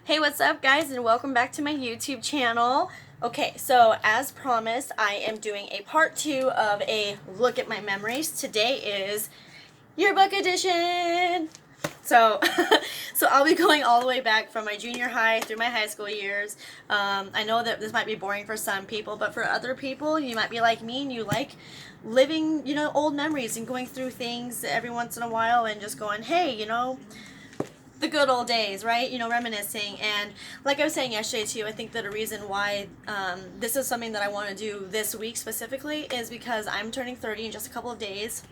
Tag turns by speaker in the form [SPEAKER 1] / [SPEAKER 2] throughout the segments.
[SPEAKER 1] Hey, what's up, guys, and welcome back to my YouTube channel. Okay, so as promised, I am doing a part 2 of a look at my memories. Today is yearbook edition. So, so I'll be going all the way back from my junior high through my high school years. I know that this might be boring for some people, but for other people, you might be like me and you like living, old memories and going through things every once in a while and just going, hey, the good old days, right? Reminiscing. And like I was saying yesterday too, I think that a reason why this is something that I want to do this week specifically is because I'm turning 30 in just a couple of days.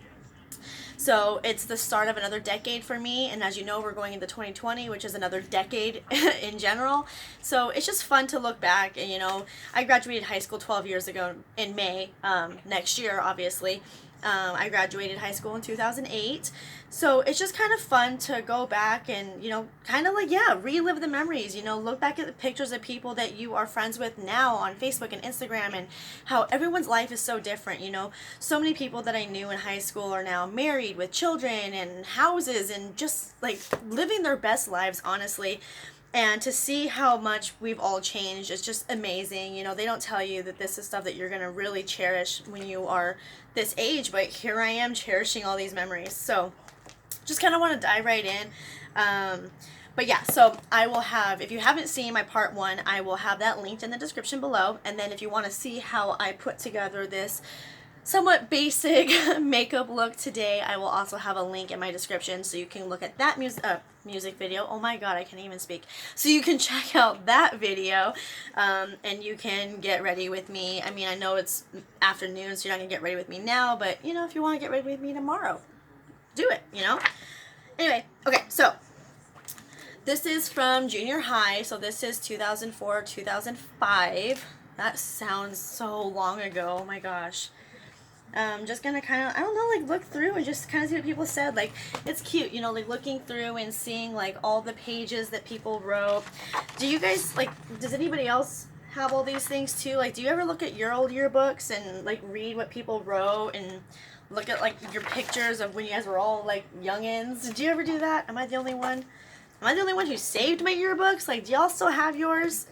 [SPEAKER 1] So it's the start of another decade for me, and as you know, we're going into 2020, which is another decade in general. So it's just fun to look back, and I graduated high school 12 years ago in May, next year, obviously. I graduated high school in 2008. So it's just kind of fun to go back and, kind of like, yeah, relive the memories, look back at the pictures of people that you are friends with now on Facebook and Instagram, and how everyone's life is so different. So many people that I knew in high school are now married with children and houses and just like living their best lives, honestly. And to see how much we've all changed is just amazing. They don't tell you that this is stuff that you're going to really cherish when you are this age, but here I am cherishing all these memories. So just kind of want to dive right in. But yeah, so I will have, if you haven't seen my part 1, I will have that linked in the description below. And then if you want to see how I put together this somewhat basic makeup look today, I will also have a link in my description so you can look at that music video. Oh my god, I can't even speak. So you can check out that video, and you can get ready with me. I mean, I know it's afternoon, so you're not going to get ready with me now, but, if you want to get ready with me tomorrow, do it, Anyway, okay, so this is from junior high, so this is 2004, 2005. That sounds so long ago, oh my gosh. Just gonna kind of, I don't know, like look through and just kind of see what people said. Like, it's cute, like looking through and seeing like all the pages that people wrote. Do you guys, like, does anybody else have all these things too? Like, do you ever look at your old yearbooks and like read what people wrote and look at like your pictures of when you guys were all like youngins? Did you ever do that? Am I the only one? Am I the only one who saved my yearbooks? Like, do y'all still have yours?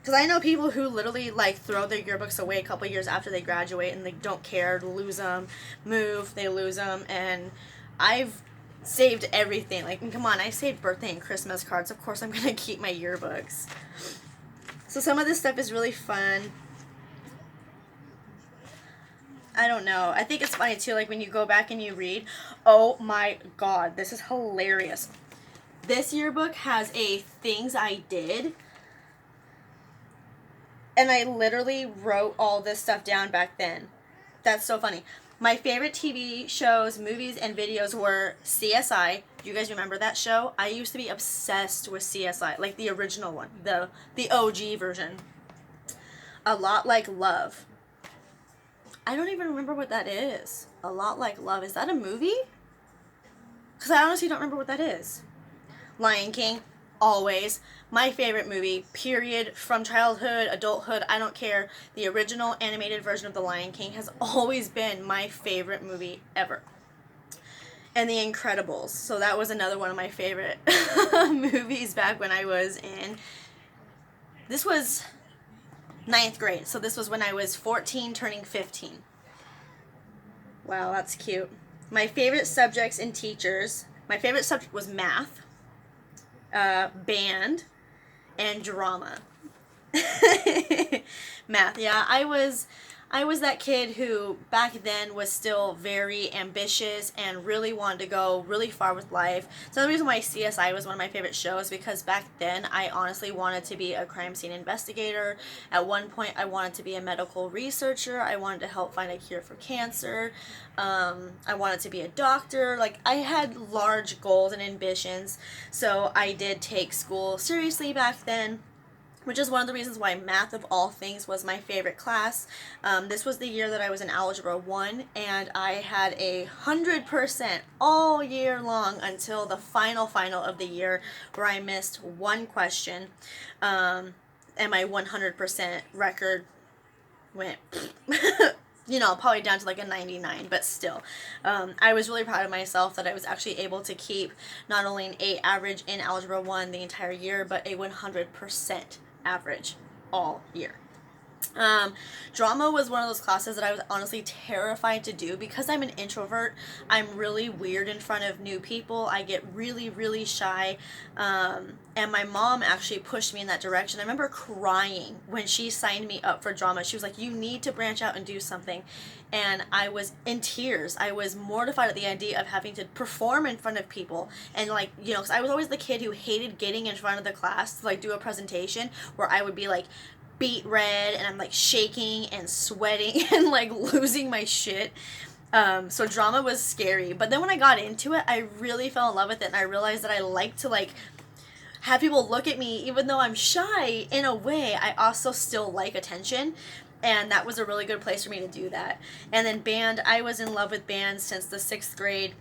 [SPEAKER 1] Because I know people who literally, like, throw their yearbooks away a couple years after they graduate and they don't care to lose them, move, they lose them, and I've saved everything. Like, come on, I saved birthday and Christmas cards. Of course I'm going to keep my yearbooks. So some of this stuff is really fun. I don't know. I think it's funny, too, like, when you go back and you read. Oh, my God. This is hilarious. This yearbook has a things I did. And I literally wrote all this stuff down back then. That's so funny. My favorite TV shows, movies, and videos were CSI. Do you guys remember that show? I used to be obsessed with CSI, like the original one, the OG version. A Lot Like Love. I don't even remember what that is. A Lot Like Love. Is that a movie? Because I honestly don't remember what that is. Lion King. Always. My favorite movie, period, from childhood, adulthood, I don't care. The original animated version of The Lion King has always been my favorite movie ever. And The Incredibles. So that was another one of my favorite movies back when I was in, this was 9th grade. So this was when I was 14 turning 15. Wow, that's cute. My favorite subjects and teachers. My favorite subject was math. Band, and drama. Math, yeah, I was that kid who back then was still very ambitious and really wanted to go really far with life. So the reason why CSI was one of my favorite shows, because back then I honestly wanted to be a crime scene investigator. At one point I wanted to be a medical researcher. I wanted to help find a cure for cancer. I wanted to be a doctor. Like, I had large goals and ambitions, so I did take school seriously back then, which is one of the reasons why math, of all things, was my favorite class. This was the year that I was in Algebra 1, and I had 100% all year long until the final of the year, where I missed one question, and my 100% record went probably down to like a 99, but still. I was really proud of myself that I was actually able to keep not only an 8 average in Algebra 1 the entire year, but a 100% average all year. Drama was one of those classes that I was honestly terrified to do because I'm an introvert. I'm really weird in front of new people. I get really, really shy. And my mom actually pushed me in that direction. I remember crying when she signed me up for drama. She was like, you need to branch out and do something. And I was in tears. I was mortified at the idea of having to perform in front of people. And like, because I was always the kid who hated getting in front of the class to like do a presentation where I would be like, beet red and I'm like shaking and sweating and like losing my shit. So drama was scary, but then when I got into it, I really fell in love with it, and I realized that I like to like have people look at me. Even though I'm shy in a way, I also still like attention, and that was a really good place for me to do that. And then band, I was in love with band since the 6th grade.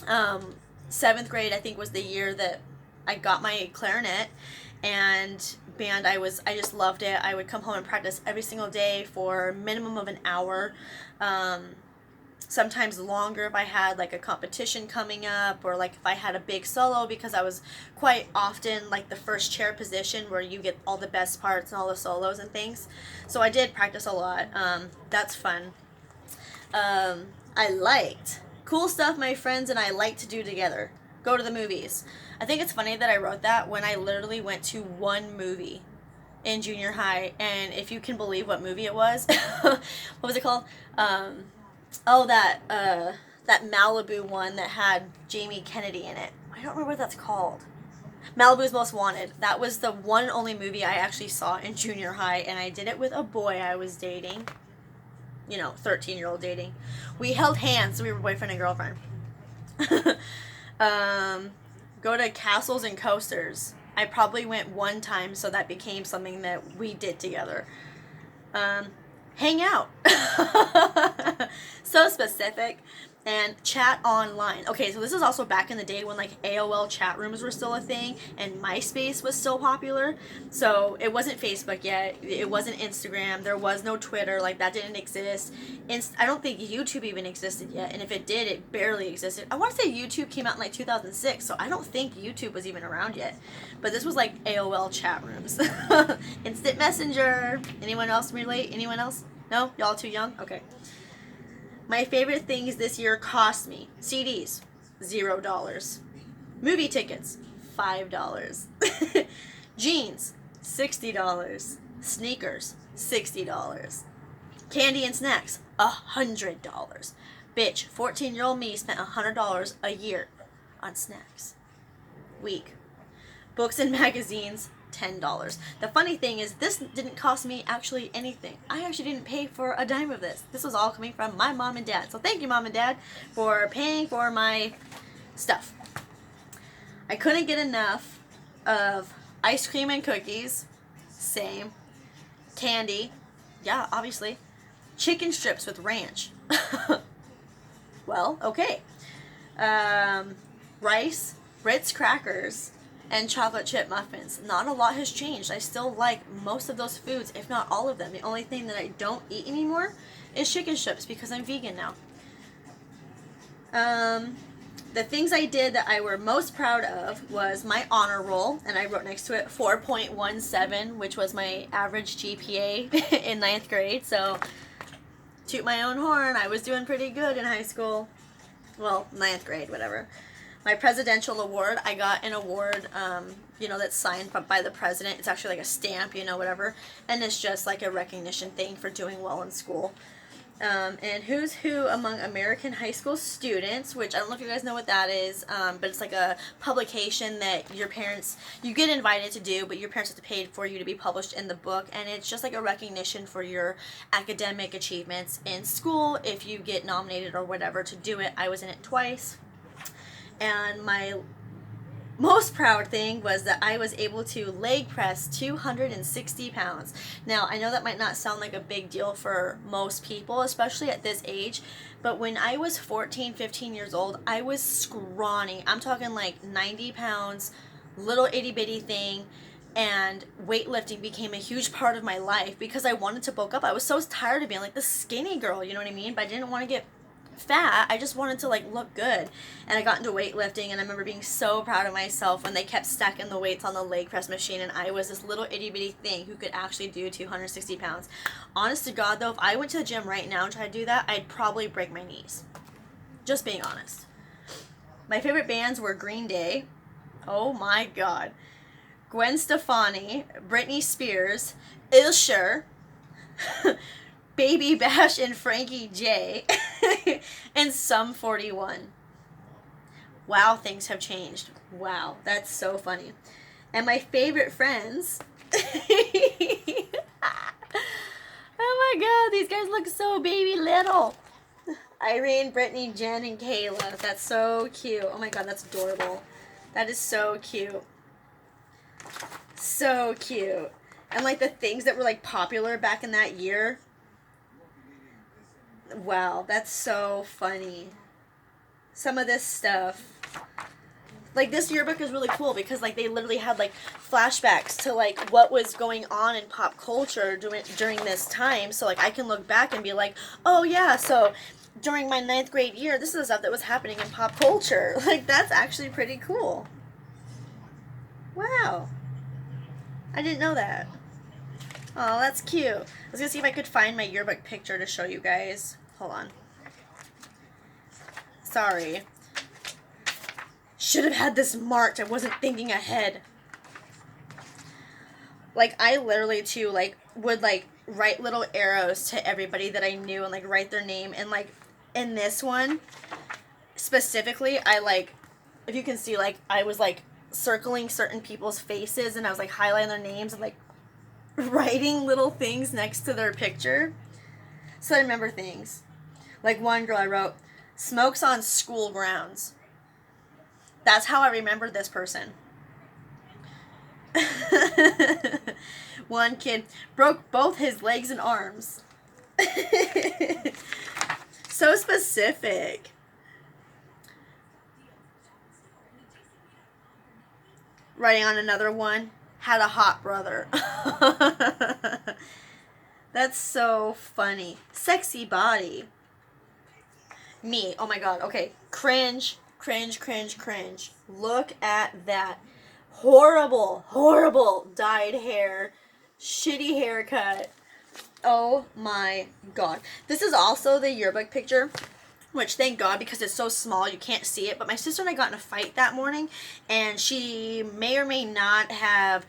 [SPEAKER 1] 7th grade I think was the year that I got my clarinet, and band, I just loved it. I would come home and practice every single day for a minimum of an hour, sometimes longer if I had like a competition coming up, or like if I had a big solo, because I was quite often like the first chair position where you get all the best parts and all the solos and things. So I did practice a lot. That's fun. I liked cool stuff my friends and I like to do together. Go to the movies. I think it's funny that I wrote that when I literally went to one movie in junior high, and if you can believe what movie it was, what was it called? That Malibu one that had Jamie Kennedy in it. I don't remember what that's called. Malibu's Most Wanted. That was the one and only movie I actually saw in junior high, and I did it with a boy I was dating. 13-year-old dating. We held hands, so we were boyfriend and girlfriend. Go to castles and coasters. I probably went one time, so that became something that we did together. Hang out. So specific. And chat online. Okay, so this is also back in the day when like AOL chat rooms were still a thing and MySpace was still popular. So it wasn't Facebook yet. It wasn't Instagram. There was no Twitter. Like that didn't exist. I don't think YouTube even existed yet. And if it did, it barely existed. I want to say YouTube came out in like 2006. So I don't think YouTube was even around yet. But this was like AOL chat rooms. Instant Messenger. Anyone else relate? Anyone else? No? Y'all too young? Okay. My favorite things this year cost me: CDs, $0. Movie tickets, $5. Jeans, $60. Sneakers, $60. Candy and snacks, $100. Bitch, 14-year-old me spent $100 a year on snacks. Week. Books and magazines, $10. The funny thing is, this didn't cost me actually anything. I actually didn't pay for a dime of this. This was all coming from my mom and dad. So thank you, Mom and Dad, for paying for my stuff. I couldn't get enough of ice cream and cookies. Same. Candy. Yeah, obviously. Chicken strips with ranch. Well, okay. Rice, Ritz crackers, and chocolate chip muffins. Not a lot has changed. I still like most of those foods, if not all of them. The only thing that I don't eat anymore is chicken strips because I'm vegan now. The things I did that I were most proud of was my honor roll, and I wrote next to it 4.17, which was my average GPA in 9th grade. So toot my own horn, I was doing pretty good in high school. Well, 9th grade, whatever. My presidential award, I got an award, that's signed by the president. It's actually like a stamp, whatever. And it's just like a recognition thing for doing well in school. And Who's Who Among American High School Students, which I don't know if you guys know what that is, but it's like a publication that you get invited to do, but your parents have to pay for you to be published in the book. And it's just like a recognition for your academic achievements in school if you get nominated or whatever to do it. I was in it twice. And my most proud thing was that I was able to leg press 260 pounds. Now, I know that might not sound like a big deal for most people, especially at this age, but when I was 14, 15 years old, I was scrawny. I'm talking like 90 pounds, little itty bitty thing, and weightlifting became a huge part of my life because I wanted to bulk up. I was so tired of being like the skinny girl, you know what I mean? But I didn't want to get fat. I just wanted to like look good. And I got into weightlifting, and I remember being so proud of myself when they kept stacking the weights on the leg press machine, and I was this little itty bitty thing who could actually do 260 pounds. Honest to God though, if I went to the gym right now and tried to do that, I'd probably break my knees. Just being honest. My favorite bands were Green Day. Oh my God. Gwen Stefani, Britney Spears, Ilsher, Baby Bash and Frankie J, and Sum 41. Wow, things have changed. Wow, that's so funny. And my favorite friends. Oh my God, these guys look so baby little. Irene, Brittany, Jen, and Kayla. That's so cute. Oh my God, that's adorable. That is so cute. So cute. And like the things that were like popular back in that year. Wow, that's so funny. Some of this stuff. Like this yearbook is really cool because like they literally had like flashbacks to like what was going on in pop culture during this time. So like I can look back and be like, oh yeah, so during my 9th grade year, this is the stuff that was happening in pop culture. Like that's actually pretty cool. Wow. I didn't know that. Oh, that's cute. I was going to see if I could find my yearbook picture to show you guys. Hold on. Sorry. Should have had this marked. I wasn't thinking ahead. Like, I literally, too, like, would, like, write little arrows to everybody that I knew and, like, write their name. And, like, in this one, specifically, I, like, if you can see, like, I was, like, circling certain people's faces, and I was like highlighting their names and like writing little things next to their picture so I remember things. Like one girl I wrote, smokes on school grounds. That's how I remembered this person. One kid broke both his legs and arms. So specific. Writing on another one, had a hot brother. That's so funny. Sexy body. Me. Oh my God. Okay. Cringe, cringe, cringe, cringe. Look at that. Horrible, horrible dyed hair. Shitty haircut. Oh my God. This is also the yearbook picture, which thank God because it's so small you can't see it. But my sister and I got in a fight that morning, and she may or may not have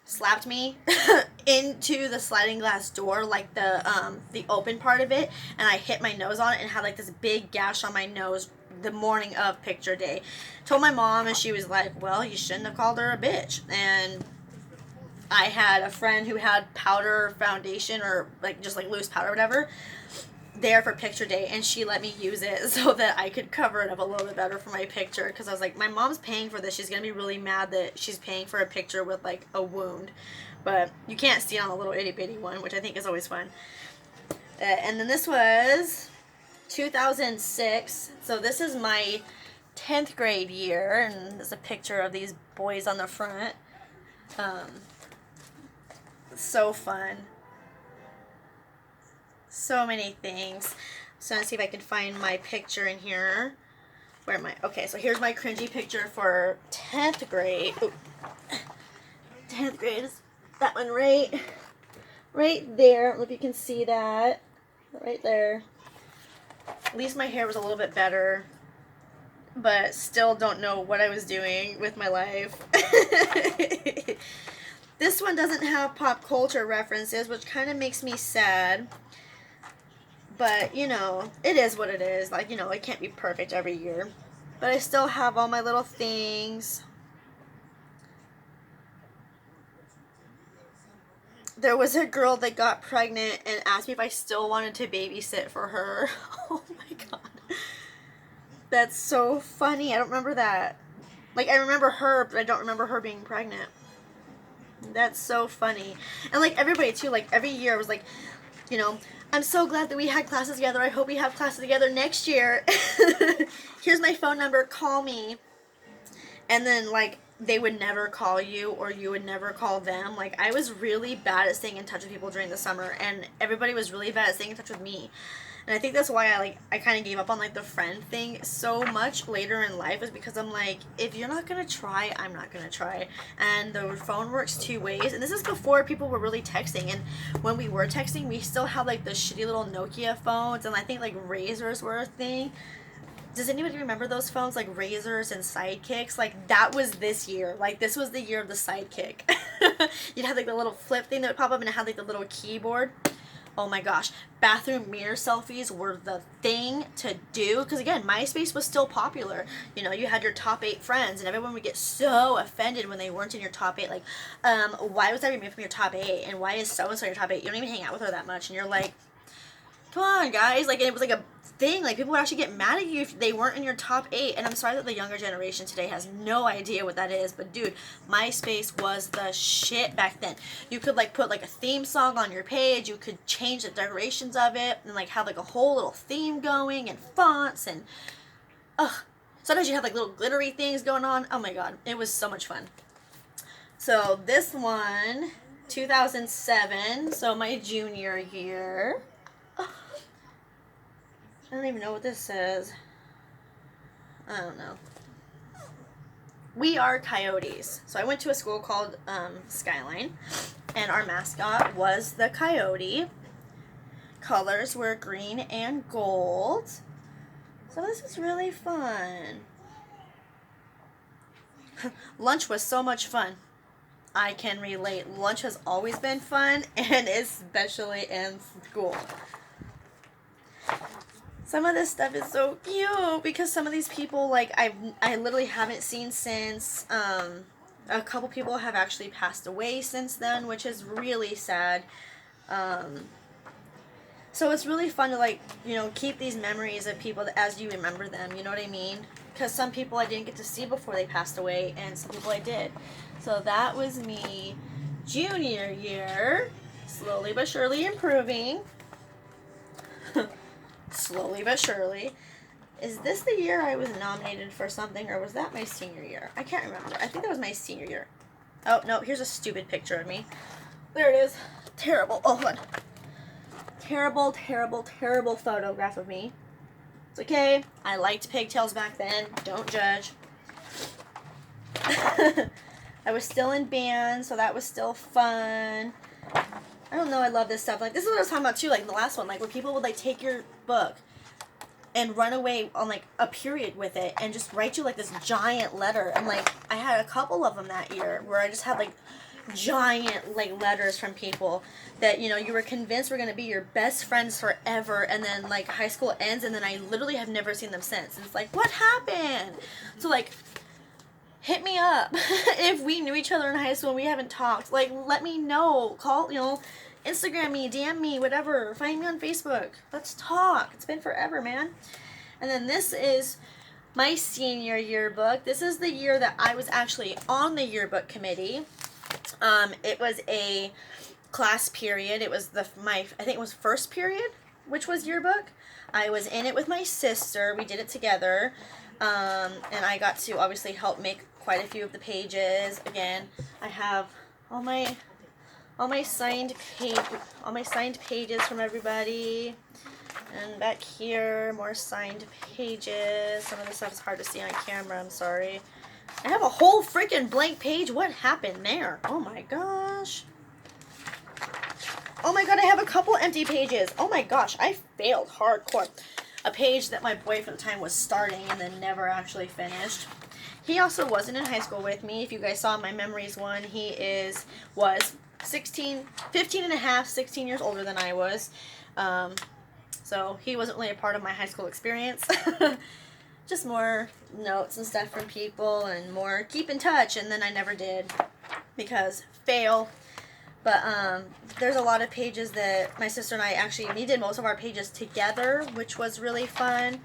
[SPEAKER 1] slapped me into the sliding glass door, like the open part of it, and I hit my nose on it and had like this big gash on my nose the morning of picture day. Told my mom, and she was like, well, you shouldn't have called her a bitch. And I had a friend who had powder foundation, or like just like loose powder or whatever, there for picture day, and she let me use it so that I could cover it up a little bit better for my picture, because I was like, my mom's paying for this, she's gonna be really mad that she's paying for a picture with like a wound. But you can't see it on the little itty bitty one, which I think is always fun. And then this was 2006, so this is my 10th grade year, and there's a picture of these boys on the front. So fun. So many things. So let's see if I can find my picture in here. Where am I? Okay, so here's my cringy picture for 10th grade. Ooh. 10th grade is that one right there. I don't know if you can see that. Right there. At least my hair was a little bit better. But still don't know what I was doing with my life. This one doesn't have pop culture references, which kind of makes me sad. But, you know, it is what it is. Like, you know, it can't be perfect every year. But I still have all my little things. There was a girl that got pregnant and asked me if I still wanted to babysit for her. Oh my God. That's so funny. I don't remember that. Like, I remember her, but I don't remember her being pregnant. That's so funny. And, like, everybody, too, like, every year I was like, you know, I'm so glad that we had classes together. I hope we have classes together next year. Here's my phone number. Call me. And then, like, they would never call you or you would never call them. Like, I was really bad at staying in touch with people during the summer, and everybody was really bad at staying in touch with me. And I think that's why I kind of gave up on like the friend thing so much later in life, is because I'm like, if you're not gonna try, I'm not gonna try. And the phone works two ways. And this is before people were really texting. And when we were texting, we still had like the shitty little Nokia phones, and I think like razors were a thing. Does anybody remember those phones, like razors and sidekicks? Like, that was this year. Like, this was the year of the sidekick. You'd have like the little flip thing that would pop up, and it had like the little keyboard. Oh my gosh, bathroom mirror selfies were the thing to do, because again, MySpace was still popular. You know, you had your top 8 friends, and everyone would get so offended when they weren't in your top 8. Like, why was I removed from your top 8? And why is so-and-so your top 8? You don't even hang out with her that much, and you're like, come on, guys. Like, it was like a thing. Like, people would actually get mad at you if they weren't in your top 8. And I'm sorry that the younger generation today has no idea what that is. But, dude, MySpace was the shit back then. You could, like, put, like, a theme song on your page. You could change the decorations of it and, like, have, like, a whole little theme going and fonts and, ugh. Sometimes you have, like, little glittery things going on. Oh, my God. It was so much fun. So, this one, 2007. So, my junior year. I don't even know what this says. I don't know. We are coyotes. So I went to a school called Skyline, and our mascot was the coyote. Colors were green and gold. So this is really fun. Lunch was so much fun. I can relate. Lunch has always been fun, and especially in school. Some of this stuff is so cute, because some of these people, like, I literally haven't seen since. A couple people have actually passed away since then, which is really sad. So it's really fun to, like, you know, keep these memories of people as you remember them, you know what I mean? Because some people I didn't get to see before they passed away, and some people I did. So that was me junior year, slowly but surely improving. Slowly but surely. Is this the year I was nominated for something, or was that my senior year? I can't remember. I think that was my senior year. Oh, no, here's a stupid picture of me. There it is. Terrible. Oh, hold on. Terrible, terrible, terrible photograph of me. It's okay. I liked pigtails back then. Don't judge. I was still in band, so that was still fun. I don't know, I love this stuff. Like, this is what I was talking about, too, like, the last one. Like, where people would, like, take your book and run away on, like, a period with it and just write you, like, this giant letter. And, like, I had a couple of them that year where I just had, like, giant, like, letters from people that, you know, you were convinced were going to be your best friends forever. And then, like, high school ends, and then I literally have never seen them since. And it's like, what happened? So, like, hit me up if we knew each other in high school and we haven't talked. Like, let me know. Call, you know, Instagram me, DM me, whatever. Find me on Facebook. Let's talk. It's been forever, man. And then this is my senior yearbook. This is the year that I was actually on the yearbook committee. It was a class period. It was I think it was first period, which was yearbook. I was in it with my sister. We did it together. And I got to obviously help make quite a few of the pages. Again, I have all my signed pages from everybody. And back here, more signed pages. Some of the stuff is hard to see on camera, I'm sorry. I have a whole freaking blank page. What happened there? Oh my gosh. Oh my god, I have a couple empty pages. Oh my gosh, I failed hardcore. A page that my boyfriend at the time was starting and then never actually finished. He also wasn't in high school with me. If you guys saw my memories one, he was 15 and a half, 16 years older than I was. So he wasn't really a part of my high school experience. Just more notes and stuff from people and more keep in touch, and then I never did because fail. But there's a lot of pages that my sister and I actually, we did most of our pages together, which was really fun.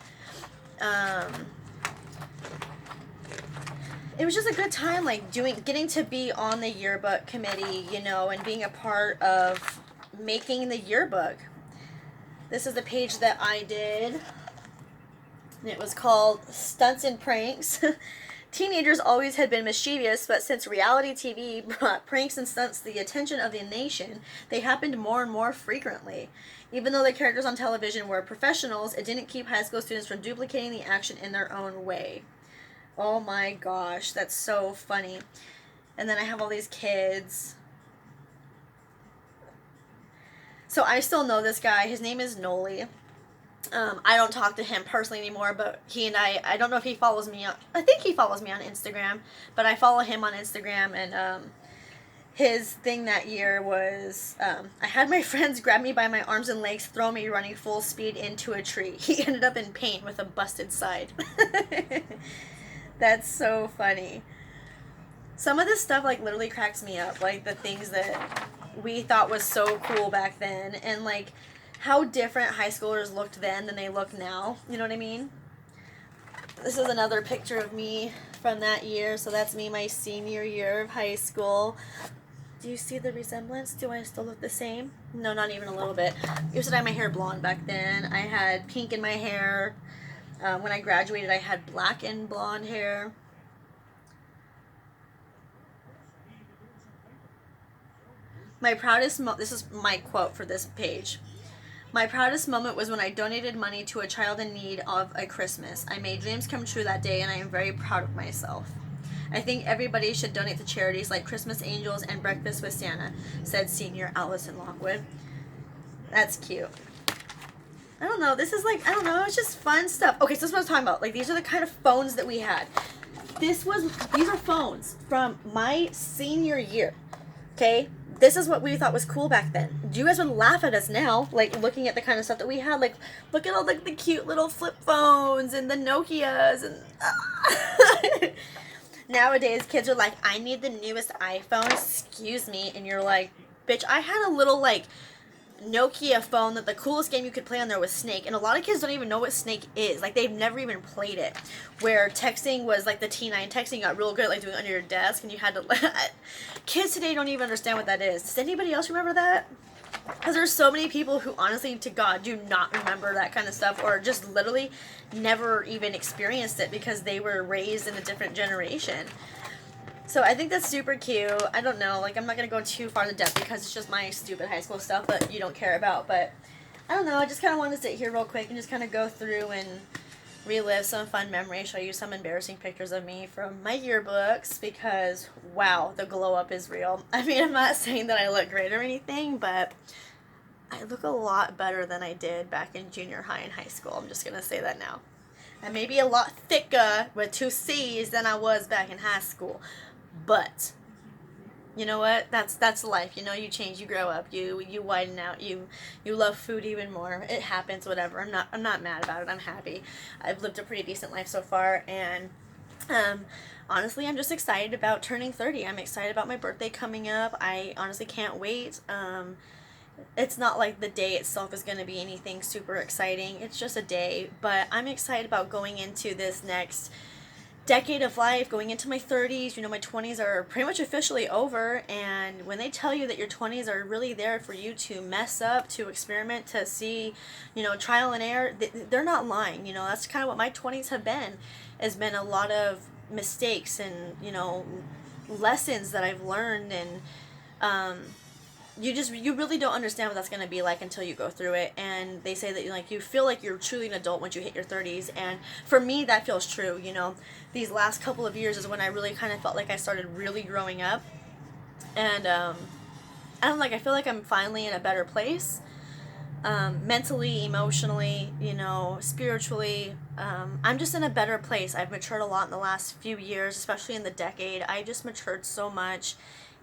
[SPEAKER 1] It was just a good time, like getting to be on the yearbook committee, you know, and being a part of making the yearbook. This is the page that I did. And it was called Stunts and Pranks. Teenagers always had been mischievous, but since reality TV brought pranks and stunts to the attention of the nation, they happened more and more frequently. Even though the characters on television were professionals, it didn't keep high school students from duplicating the action in their own way. Oh my gosh, that's so funny. And then I have all these kids. So I still know this guy. His name is Noli. I don't talk to him personally anymore, but he and I don't know if he follows me on, I think he follows me on Instagram, but I follow him on Instagram, and his thing that year was, I had my friends grab me by my arms and legs, throw me running full speed into a tree. He ended up in pain with a busted side. That's so funny. Some of this stuff, like, literally cracks me up, like, the things that we thought was so cool back then, and, like, how different high schoolers looked then than they look now, you know what I mean? This is another picture of me from that year, so that's me my senior year of high school. Do you see the resemblance? Do I still look the same? No, not even a little bit. I used to dye my hair blonde back then. I had pink in my hair. When I graduated, I had black and blonde hair. My proudest this is my quote for this page. My proudest moment was when I donated money to a child in need of a Christmas. I made dreams come true that day, and I am very proud of myself. I think everybody should donate to charities like Christmas Angels and Breakfast with Santa, said senior Allyson Lockwood. That's cute. I don't know. This is like, I don't know. It's just fun stuff. Okay, so this is what I was talking about. Like, these are the kind of phones that we had. These are phones from my senior year. Okay? This is what we thought was cool back then. You guys would laugh at us now, like, looking at the kind of stuff that we had. Like, look at all, like, the cute little flip phones and the Nokias and... Nowadays, kids are like, I need the newest iPhone. Excuse me. And you're like, bitch, I had a little, like, Nokia phone that the coolest game you could play on there was Snake, and a lot of kids don't even know what Snake is. Like, they've never even played it. Where texting was like the T9 texting, got real good at, like, doing it under your desk, and you had to kids today don't even understand what that is. Does anybody else remember that? Because there's so many people who honestly to God do not remember that kind of stuff, or just literally never even experienced it because they were raised in a different generation. So I think that's super cute. I don't know, like, I'm not going to go too far in the depth because it's just my stupid high school stuff that you don't care about. But I don't know, I just kind of wanted to sit here real quick and just kind of go through and relive some fun memories, show you some embarrassing pictures of me from my yearbooks because, wow, the glow up is real. I mean, I'm not saying that I look great or anything, but I look a lot better than I did back in junior high and high school. I'm just going to say that now. I may be a lot thicker with 2 C's than I was back in high school. But you know what? That's life. You know, you change, you grow up, you widen out, you love food even more. It happens, whatever. I'm not mad about it. I'm happy. I've lived a pretty decent life so far, and honestly, I'm just excited about turning 30. I'm excited about my birthday coming up. I honestly can't wait. It's not like the day itself is going to be anything super exciting. It's just a day, but I'm excited about going into this next decade of life, going into my 30s. You know, my 20s are pretty much officially over, and when they tell you that your 20s are really there for you to mess up, to experiment, to see, you know, trial and error, they're not lying. You know, that's kind of what my 20s have been, has been a lot of mistakes and, you know, lessons that I've learned, and you really don't understand what that's going to be like until you go through it. And they say that, like, you feel like you're truly an adult once you hit your 30s, and for me that feels true. You know, these last couple of years is when I really kind of felt like I started really growing up, and I feel like I'm finally in a better place, mentally, emotionally, you know, spiritually. I'm just in a better place. I've matured a lot in the last few years, especially in the decade. I just matured so much,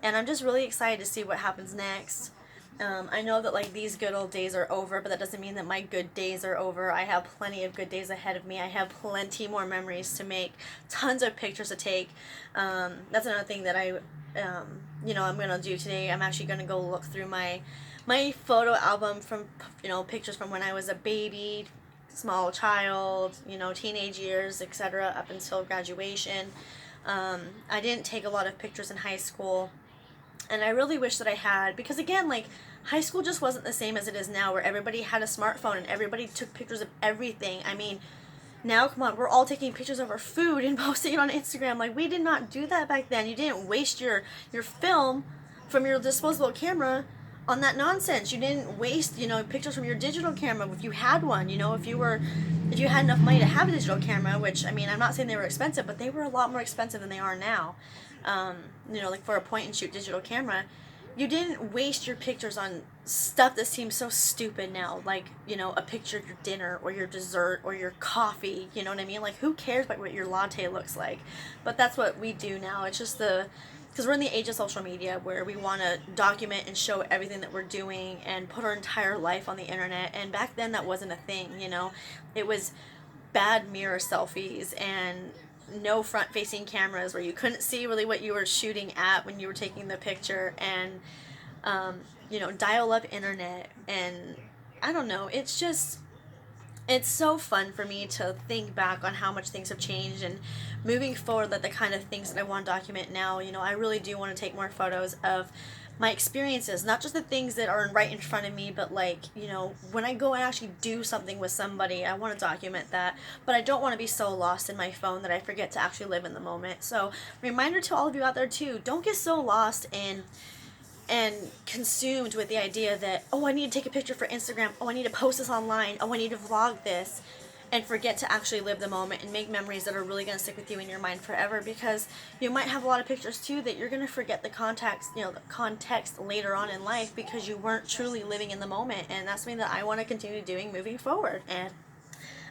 [SPEAKER 1] and I'm just really excited to see what happens next. I know that, like, these good old days are over, but that doesn't mean that my good days are over. I have plenty of good days ahead of me. I have plenty more memories to make, tons of pictures to take. That's another thing that I'm going to do today. I'm actually going to go look through my photo album from, you know, pictures from when I was a baby, small child, you know, teenage years, etc., up until graduation. I didn't take a lot of pictures in high school, and I really wish that I had, because again, like, high school just wasn't the same as it is now, where everybody had a smartphone and everybody took pictures of everything. I mean, Now, come on, we're all taking pictures of our food and posting it on Instagram. Like, we did not do that back then. You didn't waste your film from your disposable camera on that nonsense. You didn't waste, pictures from your digital camera if you had one. If you had enough money to have a digital camera, which, I mean, I'm not saying they were expensive, but they were a lot more expensive than they are now. Like for a point and shoot digital camera, you didn't waste your pictures on stuff that seems so stupid now, like, a picture of your dinner or your dessert or your coffee, you know what I mean? Like, who cares about what your latte looks like? But that's what we do now. It's just because we're in the age of social media where we want to document and show everything that we're doing and put our entire life on the internet. And back then that wasn't a thing, It was bad mirror selfies and no front-facing cameras where you couldn't see really what you were shooting at when you were taking the picture, and dial-up internet, and I don't know, it's so fun for me to think back on how much things have changed, and moving forward, that the kind of things that I want to document now, I really do want to take more photos of my experiences, not just the things that are right in front of me, but like, when I go and actually do something with somebody, I want to document that, but I don't want to be so lost in my phone that I forget to actually live in the moment. So, reminder to all of you out there too, don't get so lost in and consumed with the idea that, oh, I need to take a picture for Instagram, oh, I need to post this online, oh, I need to vlog this, and forget to actually live the moment and make memories that are really going to stick with you in your mind forever, because you might have a lot of pictures too that you're going to forget the context later on in life because you weren't truly living in the moment, and that's something that I want to continue doing moving forward. And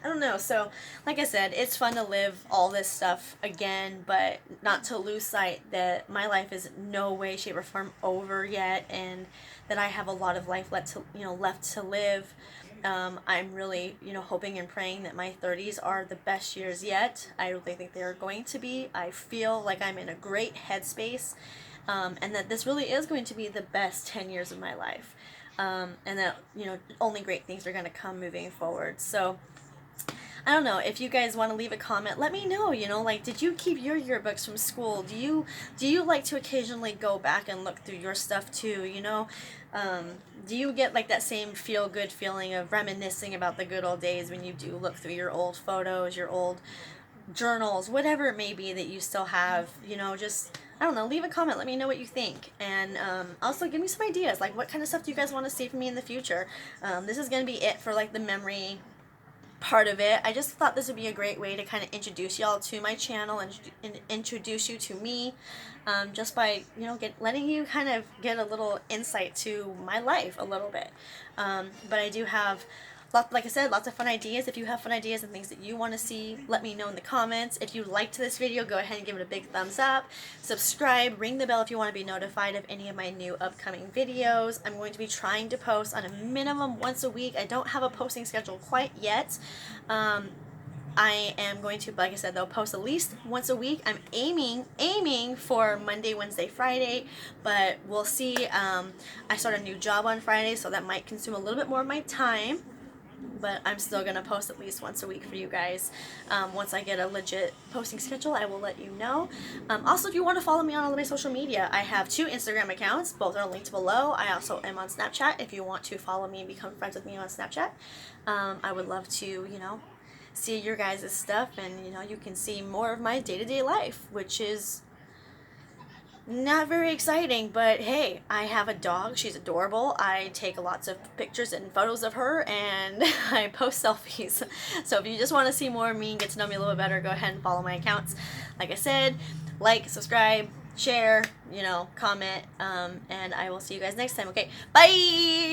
[SPEAKER 1] I don't know, so like I said, it's fun to live all this stuff again, but not to lose sight that my life is no way, shape, or form over yet, and that I have a lot of life left to live. I'm really, hoping and praying that my 30s are the best years yet. I really think they're going to be. I feel like I'm in a great headspace, and that this really is going to be the best 10 years of my life, and that, only great things are going to come moving forward. So, I don't know, if you guys want to leave a comment, let me know, like, did you keep your yearbooks from school? Do you like to occasionally go back and look through your stuff too, do you get like that same feel-good feeling of reminiscing about the good old days when you do look through your old photos, your old journals, whatever it may be that you still have, just, I don't know, leave a comment, let me know what you think, and also give me some ideas, like what kind of stuff do you guys want to see from me in the future. This is going to be it for like the memory part of it. I just thought this would be a great way to kind of introduce y'all to my channel and introduce you to me, just by letting you kind of get a little insight to my life a little bit. But I do have like I said, lots of fun ideas. If you have fun ideas and things that you want to see, let me know in the comments. If you liked this video, go ahead and give it a big thumbs up. Subscribe, ring the bell if you want to be notified of any of my new upcoming videos. I'm going to be trying to post on a minimum once a week. I don't have a posting schedule quite yet. I am going to, like I said, they'll post at least once a week. I'm aiming for Monday, Wednesday, Friday, but we'll see. I start a new job on Friday, so that might consume a little bit more of my time. But I'm still going to post at least once a week for you guys. Once I get a legit posting schedule, I will let you know. Also, if you want to follow me on all of my social media, I have 2 Instagram accounts. Both are linked below. I also am on Snapchat if you want to follow me and become friends with me on Snapchat. I would love to, see your guys' stuff, and, you can see more of my day-to-day life, which is not very exciting, but hey, I have a dog. She's adorable. I take lots of pictures and photos of her, and I post selfies. So if you just want to see more of me and get to know me a little bit better, go ahead and follow my accounts. Like I said, like, subscribe, share, comment, and I will see you guys next time. Okay, bye!